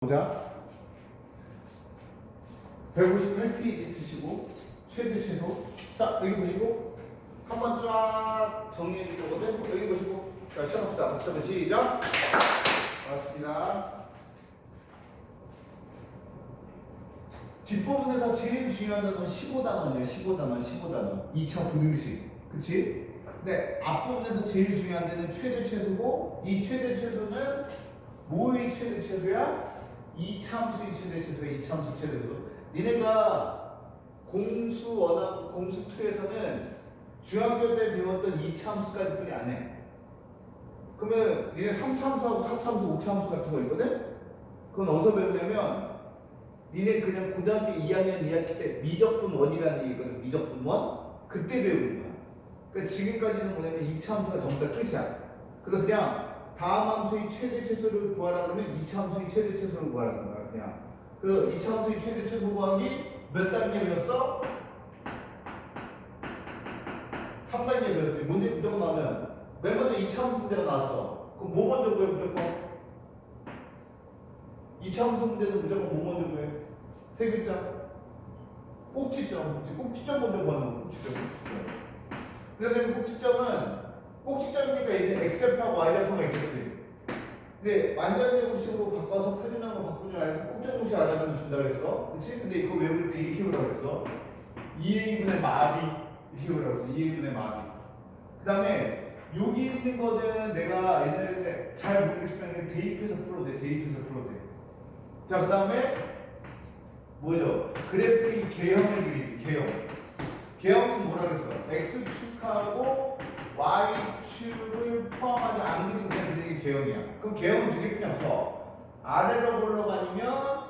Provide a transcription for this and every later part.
보자. 158페이지 펴시고 최대 최소. 자, 여기 보시고 한번 쫙 정리해 줄 거거든. 여기 보시고 자, 시작합시다. 박수 시작. 반갑습니다. 뒷부분에서 제일 중요한 단어는 15단원이에요. 15단원. 2차 부등식. 그치? 근데 앞부분에서 제일 중요한 데는 최대 최소고, 이 최대 최소는 뭐의 최대 최소야? 이참수의 최대 최소야. 이참수 최대 최소. 니네가 공수 1하고 공수 2에서는 중학교 때 배웠던 이참수까지 뿐이 안 해. 그러면 니네 3참수하고 4참수, 5참수 같은 거 있거든? 그건 어디서 배우냐면 니네 그냥 고등학교 2학년 2학기 때 미적분 1이라는 게 있거든. 미적분 1? 그때 배우는 거야. 그러니까 지금까지는 뭐냐면 이차함수가 전부 다 끝이야. 그래서 그냥 다음 함수의 최대 최소를 구하라 그러면 이차함수의 최대 최소를 구하라는 거야. 그냥 그 이차함수의 최대 최소 구하기 몇 단계 배웠어? 3단계 배웠지. 문제 무조건 나오면 맨 먼저 이차함수 문제가 나왔어. 그럼 뭐 먼저 구해 무조건? 이차함수 문제는 무조건 뭐 먼저 구해? 세 글자. 꼭지점. 꼭지점 먼저 구하는 거. 꼭지점. 그래서 꼭지점이니까 이제 x좌표하고 y좌표가 있겠지. 근데 완전제곱식으로 바꿔서 표준하고 바꾸지 말고 꼭지점식 안 하면 준다 그랬어. 그치? 근데 이거 외울 때 이렇게 외우라고 그랬어. 2a분의 마비. 이렇게 외우라고 그랬어. 2a분의 마비. 그 다음에 여기 있는 거는 내가 옛날에 잘 모르겠으면 대입해서 풀어도 돼. 자, 그 다음에 뭐죠? 그래프의 개형을 그리기. 개형은 뭐라 그랬어? x축하고 y축을 포함하지 않는 게 그냥 그게 개형이야. 그럼 개형은 두 개뿐이 없어. 아래로 볼록 아니면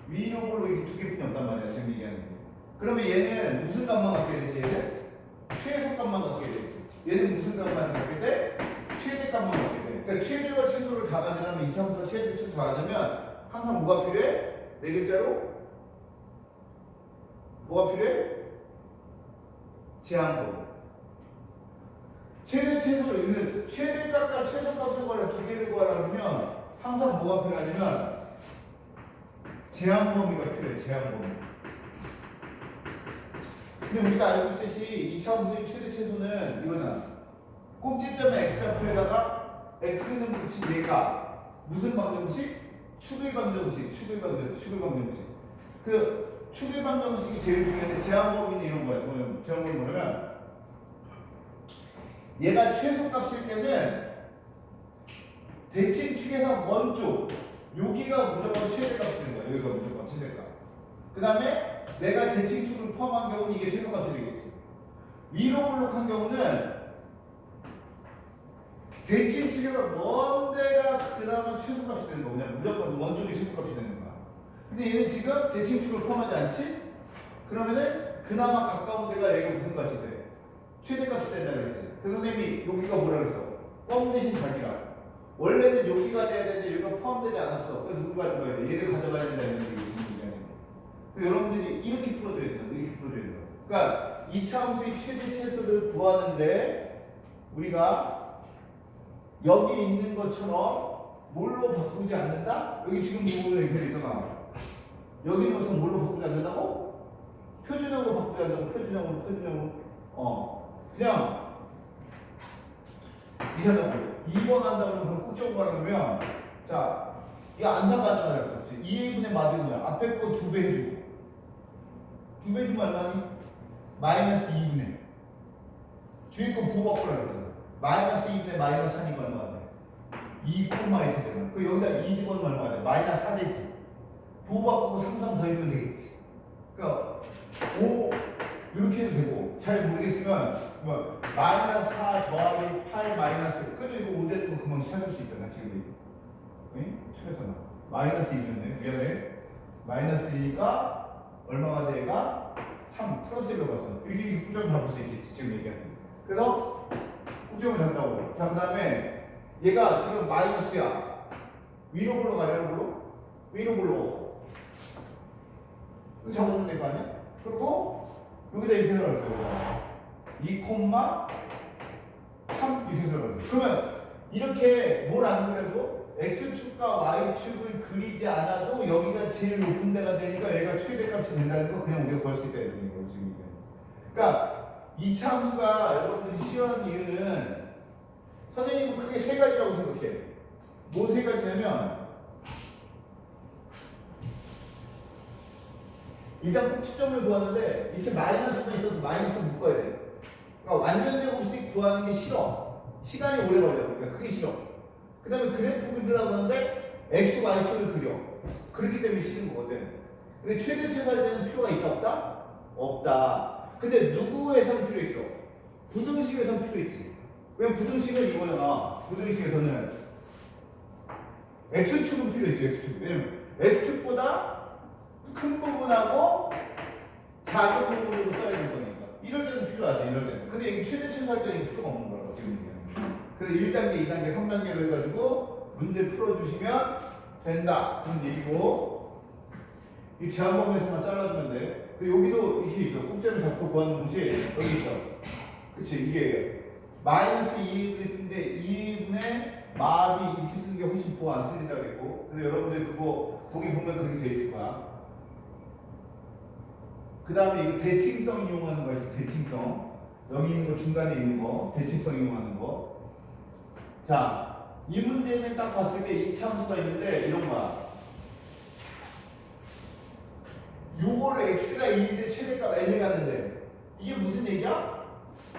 위로 볼록 이렇게 두 개뿐이 없단 말이야. 지금 얘기하는 게. 그러면 얘는 무슨 값만 갖게 되지? 얘는 최소값만 갖게 되지. 얘는 무슨 값만 갖게 돼? 최대값만 갖게 돼. 그러니까 최대와 최소를 다 가져가면 이차함수가 최대 최소 다 가져가면 항상 뭐가 필요해? 네 글자로 뭐가 필요해? 제한번. 최대값과 최소값을 구하라 두 개를 구하라 그러면 항상 뭐가 필요하냐면 제한범위가 필요해. 제한범위. 근데 우리가 알고 있듯이 2차 함수의 최대 최소는 이거는 꼭지점의 x좌표에다가 x는 붙인 얘가 무슨 방정식? 축의 방정식. 그 축의 방정식이 제일 중요한데 제한범위는 이런 거야. 제한범위 뭐냐면 얘가 최소값일 때는 대칭 축에서 원쪽 여기가 무조건 최대값이 되는 거야. 여기가 무조건 최대값. 그 다음에 내가 대칭 축을 포함한 경우는 이게 최소값이 되겠지. 위로 볼록한 경우는 대칭 축에서 먼 데가 그나마 최소값이 되는 거냐. 무조건 원쪽이 최소값이 되는 거야. 근데 얘는 지금 대칭 축을 포함하지 않지? 그러면은 그나마 가까운 데가 얘가 무슨 값이 돼? 최대값이 된다 그랬지. 그 선생님이 여기가 뭐라 그랬어? 껌 대신 자기라. 원래는 여기가 돼야 되는데 여기가 포함되지 않았어. 그래서 누구 가져가야 돼? 얘를 가져가야 된다는 게 무슨 얘기냐면. 여러분들이 이렇게 풀어줘야 된다. 그러니까 2차 함수의 최대 최소를 구하는데 우리가 여기 있는 것처럼 뭘로 바꾸지 않는다? 여기 지금 이 부분에 이렇게 있잖아. 여기 있는 것은 뭘로 바꾸지 않는다고? 표준형으로 바꾸지 않는다고. 표준형으로. 그냥 이하자고 2번 한다 그러면 꼭정 가라 그러면 자, 이거 안상가잖아 그랬어. 2a분의 마비는 뭐야? 앞에 거 2배 해주고 2배 해주면 얼마니? 마이너스 2분의 주위 거 부호 바꾸라 그랬잖아. 마이너스 2분의 마이너스 4니까 얼마가 돼? 2, 이렇게 되면 그 여기다 2 집어넣으면 얼마가 돼? 마이너스 4 되지. 부호 바꾸고 3 더해주면 되겠지. 그러니까 5 이렇게 해도 되고 잘 모르겠으면 뭐 마이너스 4 더하기 8 마이너스 그래도 이거 5 되는 거 금방 찾을 수 있잖아. 지금 응? 찾았잖아. 마이너스 2였네. 미안해. 마이너스 2니까 얼마가 돼? 얘가 3 플러스 1로 가서 이렇게 꼭점을 잡을 수 있겠지. 지금 얘기하는 거. 그래서 꼭점을 잡는다고. 자, 그 다음에 얘가 지금 마이너스야. 위로 불러 가려고 불러? 위로 불러. 이거 잡으면 될 거 아니야? 그리고 여기다 이렇게 들어가세요. 2,3 이렇게 들어가세요. 그러면 이렇게 뭘 안 그래도 x축과 y축을 그리지 않아도 여기가 제일 높은 데가 되니까 여기가 최대값이 된다는 거 그냥 우리가 볼 수 있다 이런 거예요 지금. 그러니까 이차 함수가 여러분들이 싫어하는 이유는 선생님은 크게 세 가지라고 생각해. 뭐 세 가지냐면 일단 꼭지점을 구하는데 이렇게 마이너스만 있어도 마이너스 묶어야 돼. 그러니까 완전 제곱식 구하는 게 싫어. 시간이 오래 걸려. 그러니까 그게 싫어. 그 다음에 그래프 그리려고 하는데 x, y축을 그려. 그렇기 때문에 싫은 거거든. 근데 최대 최소할 때는 필요가 있다 없다? 없다. 근데 누구에선 필요 있어? 부등식에선 필요 있지. 왜냐면 부등식은 이거잖아. 부등식에서는 x축은 필요 있지. x축. 왜냐면 x축보다 큰 부분하고 작은 부분으로 써야 되는 거니까. 이럴 때는 필요하지. 이럴 때는. 근데 이게 최대 최소할 때는 필요가 없는 거라고 지금. 그래서 1단계, 2단계, 3단계로 해가지고 문제 풀어주시면 된다. 그런 얘기고 이 제한 범위에서만 잘라주면 돼. 그리고 여기도 이렇게 있어. 꼭지점을 잡고 구하는 곳이 여기 있어. 그치? 이게 마이너스 2분인데 2분의 마비 이렇게 쓰는 게 훨씬 보호 안 틀린다 그랬고 근데 여러분들 그거 거기 보면 그렇게 돼 있을 거야. 그 다음에 이거 대칭성 이용하는 거 있어. 대칭성. 여기 있는 거 중간에 있는 거 대칭성 이용하는 거. 자, 이 문제는 딱 봤을 때 이차 함수가 있는데 이런 거야. 요거를 x가 2인데 최대값 n을 갔는데 이게 무슨 얘기야?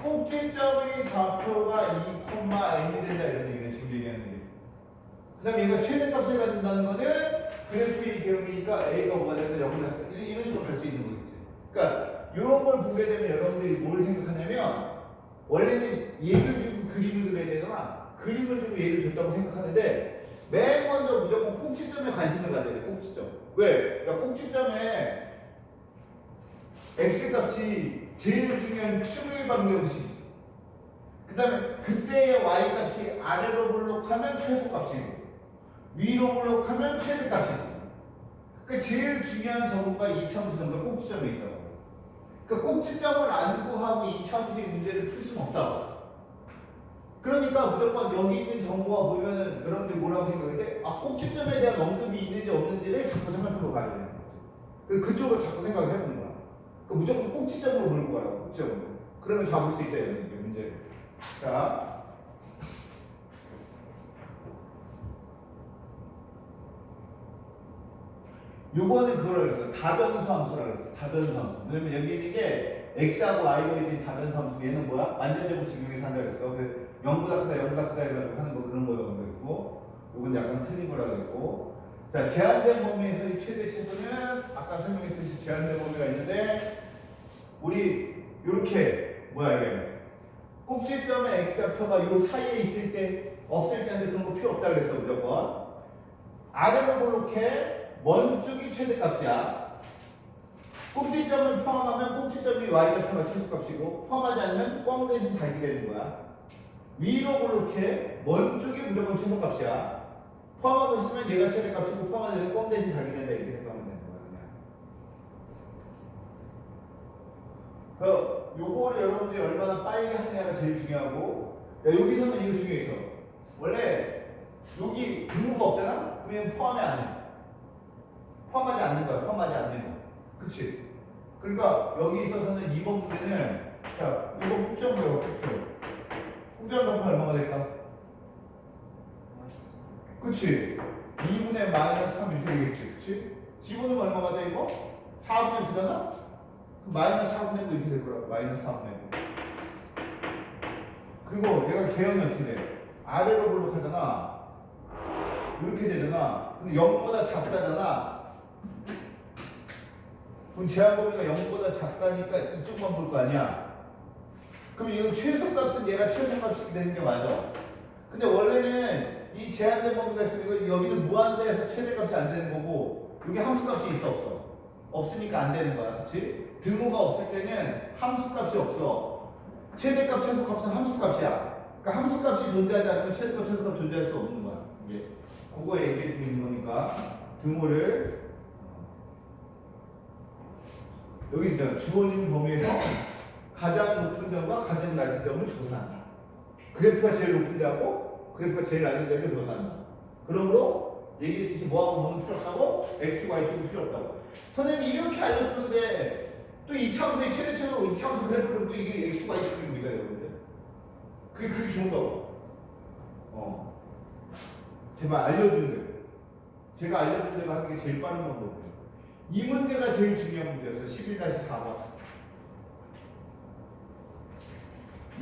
꼭지점의 좌표가 2,n이 된다 이런 얘기네 지금 얘기하는 게. 그 다음에 얘가 최대값을 갖는다는 거는 그래프의 개형이니까 a가 뭐가 된다 0을 갖다 이런 식으로 갈 수 있는 거겠지. 그러니까 이런 걸 보게 되면 여러분들이 뭘 생각하냐면 원래는 얘를 주고 그림을 그려야 되잖아. 그림을 주고 얘를 줬다고 생각하는데 맨 먼저 무조건 꼭지점에 관심을 가져야 돼. 꼭지점. 왜? 야, 꼭지점에 x값이 제일 중요한 축의 방정식이지. 그 다음에 그때의 y값이 아래로 블록하면 최소값이고 위로 블록하면 최대값이지. 그러니까 제일 중요한 정보가 이차함수 정보가 꼭지점에 있다고. 그러니까 꼭지점을 안 구하고 이차함수의 문제를 풀 수는 없다고. 그러니까 무조건 여기 있는 정보가 보면은 여러분들이 뭐라고 생각할 때 아, 꼭지점에 대한 언급이 있는지 없는지를 자꾸 생각해보고 가야 되는 거지. 그쪽으로 자꾸 생각을 해보는 거야. 그 무조건 꼭지점으로 몰고 가라고. 꼭지점으로. 그러면 잡을 수 있다 이런 게 문제. 자, 요거는 그거라 그랬어. 다변수 함수라 그랬어. 다변수 함수. 왜냐면 여기 있는 게 x하고 y로 있는 다변수 함수. 얘는 뭐야? 완전 제곱식 중에서 한다 그랬어. 0보다 크다, 0보다 크다 해가지고 하는 거 그런 거라고 그랬고, 이건 약간 틀린 거라고 그랬고. 자, 제한된 범위에서의 최대 최소는 아까 설명했듯이 제한된 범위가 있는데, 우리 요렇게 뭐야 이게 꼭지점의 x좌표가 요 사이에 있을 때 없을 때인데 그런 거 필요 없다 그랬어 무조건. 아래로 그렇게 먼 쪽이 최대값이야. 꼭지점을 포함하면 꼭지점이 y좌표가 최소값이고 포함하지 않으면 꽝 대신 달기 되는 거야. 위로 그렇게 먼 쪽이 무조건 최소값이야. 포함하고 있으면 얘가 최대값이고 포함하지 않으면 꽝 대신 달기 된다 이렇게 생각하면 되는 거야 그냥. 요거를 여러분들이 얼마나 빨리 하느냐가 제일 중요하고 야, 여기서는 이거 중요해서 원래 여기 분모가 없잖아? 그러면 포함이 안 해. 포함하지 않는 거야. 포함하지 않는 거. 그치? 그러니까 여기 있어서는 이번 문제는 자, 이거 꼭지점 뭐야? 꼭지점. 꼭지점 정파 얼마가 될까? 그치? 2분의 마이너스 3 이렇게 되겠지. 그치? 지분은 얼마가 돼 이거? 4분의 9잖아? 그럼 마이너스 4분의 9 이렇게 될 거라고. 마이너스 4분의 9. 그리고 얘가 개형이 어떻게 돼? 아래로 블록하잖아. 이렇게 되잖아. 근데 0보다 작다잖아. 그럼 제한 범위가 0보다 작다니까 이쪽만 볼 거 아니야. 그럼 이거 최소값은 얘가 최소값이 되는 게 맞아. 근데 원래는 이 제한된 범위가 있으면 여기는 무한대에서 최대값이 안 되는 거고 여기 함수값이 있어 없어? 없으니까 안 되는 거야. 그치? 등호가 없을 때는 함수값이 없어. 최대값, 최소값은 함수값이야. 그러니까 함수값이 존재하지 않으면 최대값, 최소값 존재할 수 없는 거야. 이게 그거 얘기해주고 있는 거니까 등호를 여기 있잖아. 주어진 범위에서 가장 높은 점과 가장 낮은 점을 조사한다. 그래프가 제일 높은 데하고 그래프가 제일 낮은 점을 조사한다. 그러므로 얘기했듯이 뭐하고 뭐는 필요 없다고? x축, y축은 필요 없다고. 선생님이 이렇게 알려주는데 또 이차함수의 최대값으로 이차함수를 해보면 또 이게 x축, y축입니다, 여러분들. 그게 그렇게 좋은가고? 제발 알려준 대로. 제가 알려준 대로 하는 게 제일 빠른 방법이에요. 이 문제가 제일 중요한 문제였어요. 11-4번.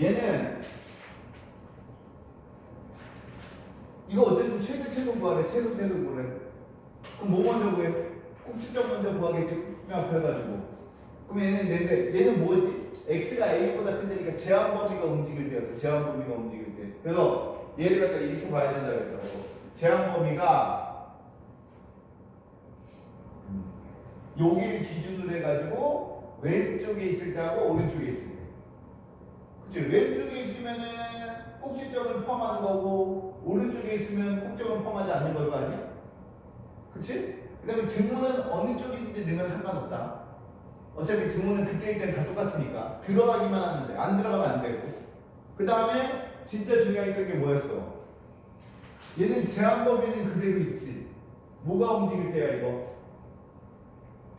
얘는 이거 어쨌든 최근 구하래. 최근 구하래. 그럼 뭐 먼저 구해? 꼭지점 먼저 구하겠지. 그냥 앞에 가지고. 그럼 얘는 뭐지? x가 a보다 큰데니까 제한 범위가 움직일 때였어. 제한 범위가 움직일 때. 그래서 얘를 갖다 이렇게 봐야 된다 그랬더라고. 제한 범위가 여기를 기준으로 해가지고 왼쪽에 있을 때하고 오른쪽에 있을 때. 그치? 왼쪽에 있으면은 꼭지점을 포함하는 거고 오른쪽에 있으면 꼭지점을 포함하지 않는 걸 거 아니야? 그치? 그 다음에 등호는 어느 쪽인지 넣으면 상관없다. 어차피 등호는 그때일 땐 다 똑같으니까 들어가기만 하면 돼. 안 들어가면 안 되고. 그 다음에 진짜 중요한 게 뭐였어? 얘는 제한 범위는 그대로 있지. 뭐가 움직일 때야 이거?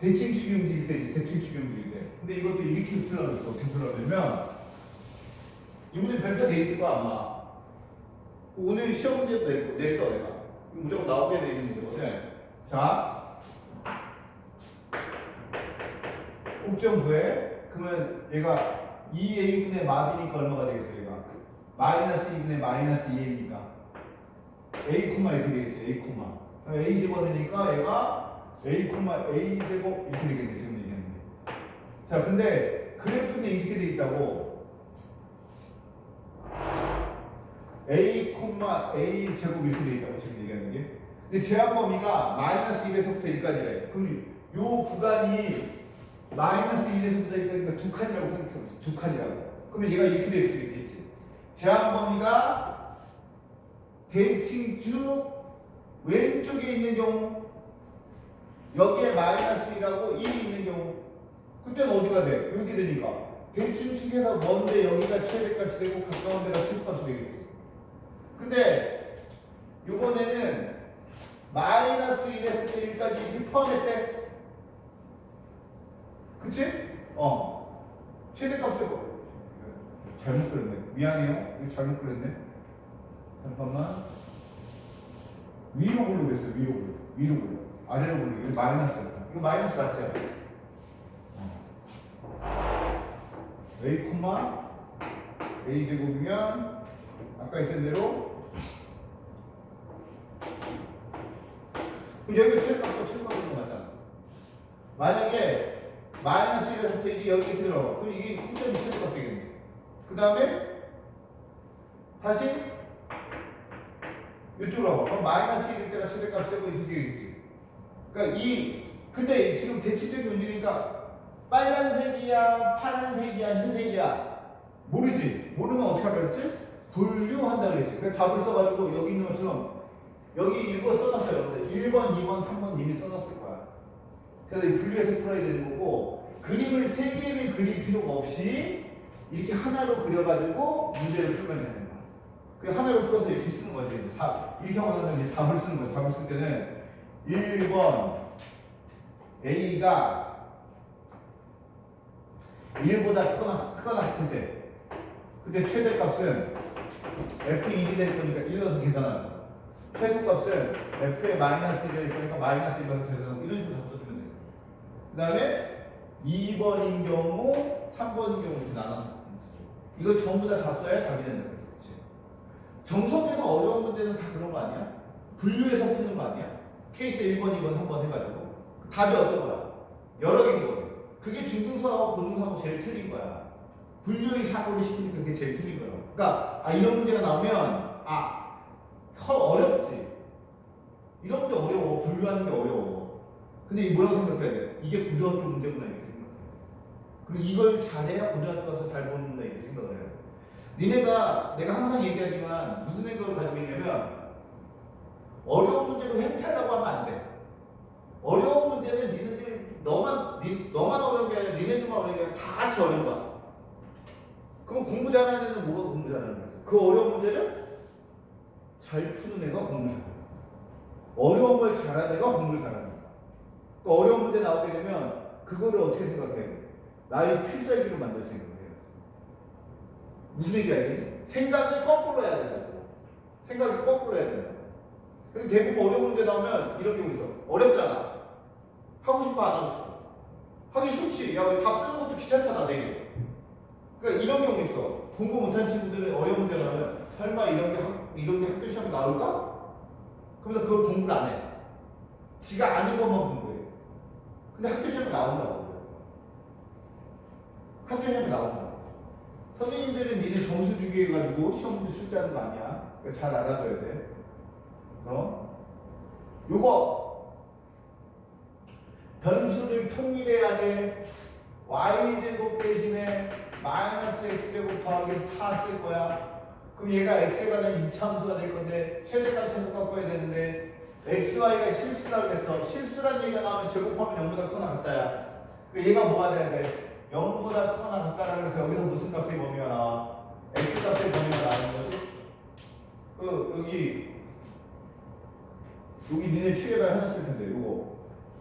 대칭축이 움직일 때지. 대칭축이 움직일 때. 근데 이것도 이렇게 풀려고 있어. 어떻게 풀려면 이 문제 별표 돼 있을 거야 아마. 오늘 시험 문제도 냈어 내가. 무조건 나오게 돼 있는 문제거든. 자, 꼭점 구해. 그러면 얘가 2a분의 마비니까 얼마가 되겠어 얘가? 마이너스 2분의 마이너스 2a니까 a, 이렇게 되겠지. a 집어넣으니까 얘가 a, a 제곱 이렇게 되겠네. 지금 얘기했는데. 자, 근데 그래프는 이렇게 돼 있다고. a, a 제곱 이렇게 돼 있다고 지금 얘기하는 게. 근데 제한 범위가 마이너스 1에서부터 1까지래. 그럼 요 구간이 마이너스 1에서부터 1까지니까 두 칸이라고 생각해보세요. 두 칸이라고. 그러면 얘가 이렇게 될 수 있겠지. 제한 범위가 대칭축 왼쪽에 있는 경우, 여기에 마이너스 1하고 1이 있는 경우, 그때는 어디가 돼? 이렇게 되니까 대칭축에서 먼데 여기가 최대값이 되고 가까운 데가 최소값이 되겠지. 근데 이번에는 마이너스 1에서 1까지 이렇게 포함했대. 그치? 최대값을 잘못 그렸네. 미안해요. 이거 잘못 그렸네. 잠깐만. 위로 고르겠어요. 위로 고르. 아래로 고르. 이거 마이너스였다. 이거 마이너스 맞죠? a, a 제곱이면 아까 했던 대로 그럼 여기가 최소값인 거 맞잖아. 만약에 마이너스 1에서부터 이게 여기 들어. 그럼 이게 꼭점이 최소값 되겠네. 그 다음에 다시 이쪽으로 와봐. 그럼 마이너스 1일 때가 최대값이 되고 이렇게 되겠지. 그러니까 근데 지금 대칭적이 움직이니까 빨간색이야, 파란색이야, 흰색이야. 모르지. 모르면 어떻게 하라 그랬지? 분류한다 그랬지. 그래서 답을 써가지고 여기 있는 것처럼 여기 1번 써놨어요. 근데 1번, 2번, 3번 이미 써놨을 거야. 그래서 분류해서 풀어야 되는 거고 그림을 3개를 그릴 필요가 없이 이렇게 하나로 그려가지고 문제를 풀면 되는 거야. 그 하나로 풀어서 이렇게 쓰는 거지. 이렇게 하고 나서 이제 답을 쓰는 거야. 답을 쓸 때는 1번 A가 1보다 크거나 같을 때 근데 최대값은 F1이 될 거니까 1넣어서 계산하는 거야. 최소값은 F의 마이너스 1이 될 거니까 마이너스 1넣어서 계산하고 이런 식으로 답 써주면 돼. 그 다음에 2번인 경우 3번인 경우 이렇게 나눠서 이거 전부 다 답 써야 답이 된다 그랬지. 정석에서 어려운 문제는 다 그런 거 아니야? 분류해서 푸는 거 아니야? 케이스 1번, 2번, 3번 해가지고 답이 어떤 거야? 여러 개인 거야. 그게 중등수하고 고등수하고 제일 틀린 거야. 분류를 사고를 시키니까 그게 제일 틀린 거야. 그러니까 이런 문제가 나오면 어렵지. 이런 문제 어려워. 분류하는 게 어려워. 근데 이 뭐라고 생각해야 돼? 이게 고등학교 문제구나 이렇게 생각해. 그리고 이걸 잘해야 고등학교 가서 잘 보는구나 이렇게 생각을 해요. 니네가 내가 항상 얘기하지만 무슨 생각을 가지고 있냐면 어려운 문제로 회피하려고 하면 안 돼. 어려운 문제는 니네들 너만 어려운 게 아니라 니네들만 어려운 게 아니라 다 같이 어려운 거야. 그럼 공부 잘하는 애는 뭐가 공부 잘하는 거야? 그 어려운 문제를 잘 푸는 애가 공부 잘하는 거야. 어려운 걸 잘하는 애가 공부를 잘하는 거야. 그러니까 어려운 문제 나오게 되면 그거를 어떻게 생각해요? 나의 필살기로 만들 생각을 해요. 무슨 얘기 알겠니? 생각을 거꾸로 해야 된다고. 생각을 거꾸로 해야 된다고. 근데 대부분 어려운 문제 나오면 이런 경우 있어. 어렵잖아. 하고 싶어 안 하고 싶어? 하기 싫지. 야, 답 쓰는 것도 귀찮잖아 되게. 그러니까 이런 경우 있어. 공부 못한 친구들은 어려운 문제 나오면 설마 이런 게 학교 시험에 나올까? 그러면서 그걸 공부를 안 해. 지가 아는 것만 공부해. 근데 학교 시험에 나온다고. 학교 시험에 나온다고. 선생님들은 니네 점수 주기 해가지고 시험 문제 출제하는 거 아니야. 그러니까 잘 알아둬야 돼. 요거 변수를 통일해야 돼. y제곱 대신에 마이너스 x제곱 더하기 4 쓸 거야. 그럼 얘가 x에 관한 이차함수가 될 건데 최대값 최소값 구해야 되는데 xy가 실수라고 했어. 실수란 얘기가 나오면 제곱하면 0보다 크거나 같다야. 그러니까 얘가 뭐가 돼야 돼? 0보다 크거나 같다라 그래서 여기서 무슨 값의 범위가 나와? x 값의 범위가 나오는 거지. 여기 니네 책에다 해놨을 텐데 요거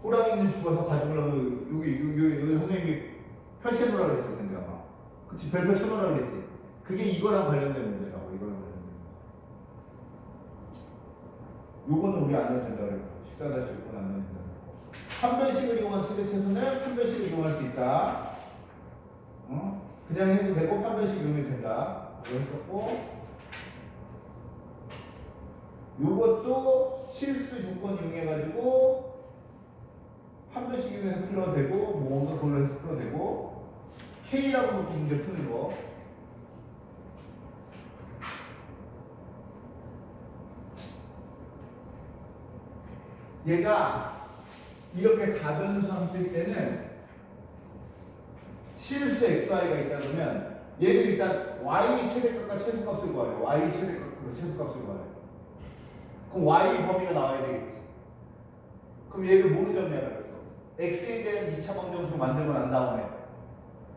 호랑이는 죽어서 가져오려면 여기 선생님이 표시해놓으라고 그랬을 텐데 아마. 그치, 별표 쳐놓으라고 그랬지. 그게 이거랑 관련된 문제라고. 이거랑 관련된 문제. 요거는 우리 안 해도 된다 그랬고 14-6은 안 해도 된다. 판별식을 이용한 최대최소는 판별식을 이용할 수 있다. 그냥 해도 되고 판별식 이용해도 된다. 이거 했었고 요것도 실수 조건 이용해가지고 판별식 이용해서 풀어도 되고 뭔가 그걸로 해서 풀어도 되고 K라고 놓고 문제 푸는 거. 얘가 이렇게 다변수 함수일 때는 실수 xy가 있다 그러면 얘를 일단 y 최대값과 최소값을 구하래. y 최대값과 최소값을 구하래. 그럼 y 범위가 나와야 되겠지. 그럼 얘를 뭐로 정리하라 그랬어? x에 대한 2차 방정식을 만들고 난 다음에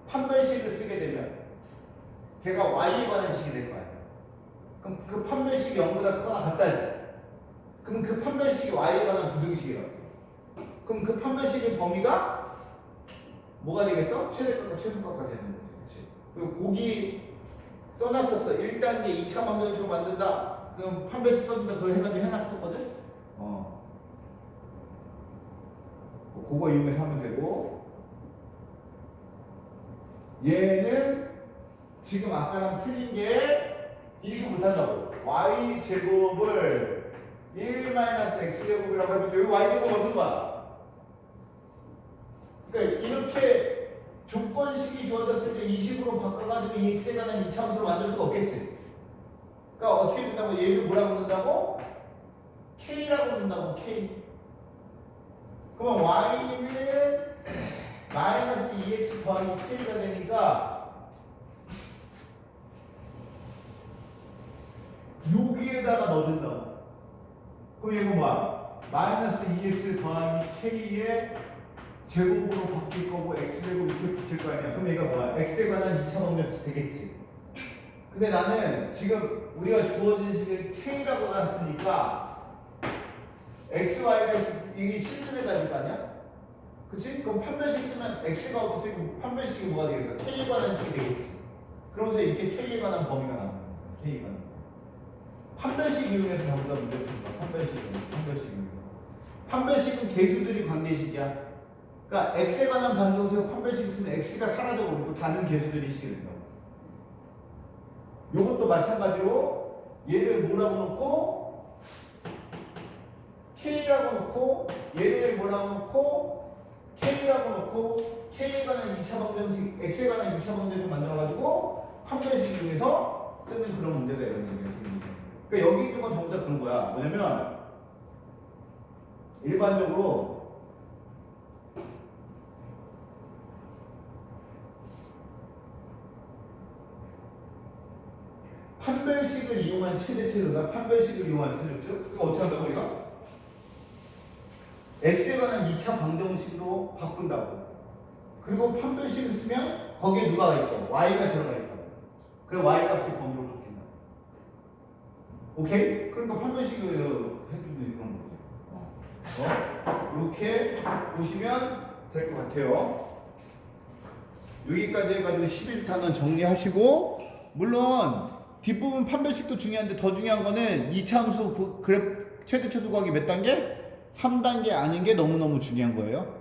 판별식을 쓰게 되면 걔가 y에 관한 식이 될 거야. 그럼 그 판별식이 0보다 크거나 같다지. 그럼 그 판별식이 y에 관한 부등식이라고. 그럼 그 판별식의 범위가 뭐가 되겠어? 최대값과 최소값가 되는 거지. 그치? 그리고 거기 써놨었어. 1단계 2차 방정식으로 만든다. 그럼 판별식 써준다. 그걸 해가지고 해놨었거든? 그거 이용해서 하면 되고. 얘는 지금 아까랑 틀린 게 이렇게 못한다고. y제곱을 1-x제곱이라고 하면 여기 y제곱 얻는 거야. 그러니까 이렇게 조건식이 주어졌을 때 이 식으로 바꿔가지고 이 x에 관한 이차함수를 만들 수가 없겠지. 그러니까 어떻게 된다고? 얘를 뭐라고 부른다고? k라고 부른다고. k. 그러면 y는 마이너스 2x 더하기 k가 되니까 여기에다가 넣어준다고. 그럼 이거 뭐야? 마이너스 2x 더하기 k의 제곱으로 바뀔 거고 x제곱 이렇게 붙일 거 아니야. 그럼 얘가 뭐야? x에 관한 2차 방정식 되겠지. 근데 나는 지금 우리가 주어진 식을 k라고 놨으니까 xy가 이게 실근해가 될 거 아니야? 그치? 그럼 판별식 쓰면 x가 없으면 판별식이 뭐가 되겠어? k에 관한 식이 되겠지. 그러면서 이렇게 k에 관한 범위가 나오는 거야. k에 관한. 판별식 이용해서 전부 다 문제 푼다. 판별식 이용해서. 판별식은 개수들이 관계식이야. 그러니까 x에 관한 방정식 판별식 쓰면 x가 사라져버리고 다른 개수들이 식이 된다고. 요것도 마찬가지로 얘를 뭐라고 놓고 k라고 놓고 얘를 뭐라고 놓고 k라고 놓고 k에 관한 2차 방정식 x에 관한 2차 방정식을 만들어가지고 판별식 이용해서 쓰는 그런 문제다 이런 얘기야 지금. 그러니까 여기 있는 건 전부 다 그런 거야. 뭐냐면 일반적으로 판별식을 이용한 최대체로다. 판별식을 이용한 최대체. 그거 어떻게 한다고 우리가? x에 관한 2차 방정식으로 바꾼다고. 그리고 판별식을 쓰면 거기에 누가 있어? y가 들어가 있다고. 그래 y 값이 범위로 바뀐다. 오케이? 그러니까 판별식을 해주는 그런 거지. 이렇게 보시면 될 것 같아요. 여기까지 해가지고 11탄은 정리하시고, 물론 뒷부분 판별식도 중요한데 더 중요한 거는 이차함수 그래프 최대 최소 구하기 몇 단계? 3단계 아는 게 너무너무 중요한 거예요.